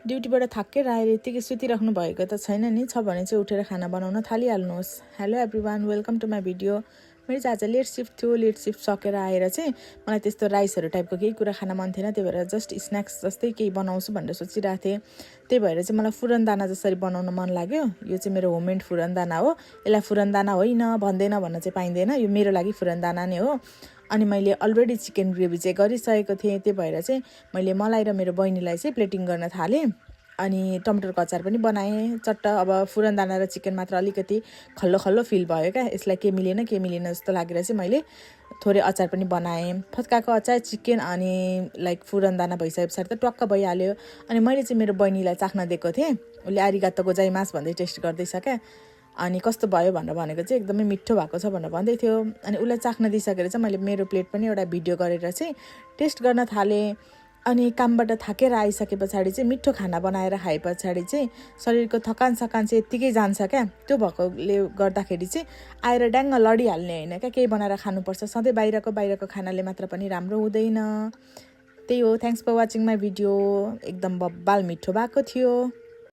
ड्युटीबाट थाकेर आएर यतिकै सुतिराख्नु भएको त छैन नि, छ भने चाहिँ उठेर खाना बनाउन थालिहाल्नुहोस्। Hello everyone, welcome to my video. मेरो चाहिँ आज लेट सिफ्ट थियो। लेट सिफ्ट सकेर आएर चाहिँ मलाई त्यस्तो राइसहरू टाइपको केही कुरा खान मन थिएन, त्यही भएर जस्ट स्न्याक्स जस्तै केही बनाउँछु भनेर सोचिरहेको थिएँ। त्यही भएर चाहिँ मलाई फुरनदाना जसरी बनाउन मन लाग्यो। यो चाहिँ मेरो होममेड फुरनदाना हो। यसलाई फुरनदाना होइन भन्दैन भन्न चाहिँ पाइँदैन, यो मेरो लागि फुरनदाना नै हो। अनि मैले अलरेडी चिकन ग्रेभी चाहिँ गरिसकेको थिएँ, त्यही भएर चाहिँ मैले मलाई र मेरो बहिनीलाई चाहिँ प्लेटिङ गर्न थालेँ। अनि टमाटरको अचार पनि बनाएँ चट्ट। अब फुरनदाना र चिकन मात्र अलिकति खल्लो खल्लो फिल भयो क्या, यसलाई के मिलेन जस्तो लागेर चाहिँ मैले थोरै अचार पनि बनाएँ। फत्काको अचार, चिकन अनि लाइक फुरनदाना भइसके पछाडि त टक्क भइहाल्यो। अनि मैले चाहिँ मेरो बहिनीलाई चाख्न दिएको थिएँ, उसले आरिगातो गोजाइमास भन्दै टेस्ट गर्दैछ क्या। अनि कस्तो भयो भनेर भनेको चाहिँ एकदमै मिठो भएको छ भनेर भन्दै थियो। अनि उसलाई चाख्न दिइसकेर चाहिँ मैले मेरो प्लेट पनि एउटा भिडियो गरेर चाहिँ टेस्ट गर्न थालेँ। अनि कामबाट थाकेर आइसके पछाडि चाहिँ मिठो खाना बनाएर खाए पछाडि चाहिँ शरीरको थकान सकान चाहिँ यत्तिकै जान्छ क्या। त्यो भएकोले गर्दाखेरि चाहिँ आएर ड्याङ्ग लडिहाल्ने होइन क्या, केही बनाएर खानुपर्छ। सधैँ बाहिरको खानाले मात्र पनि राम्रो हुँदैन। त्यही हो। Thanks for watching my video. एकदम बब्बाल मिठो भएको थियो।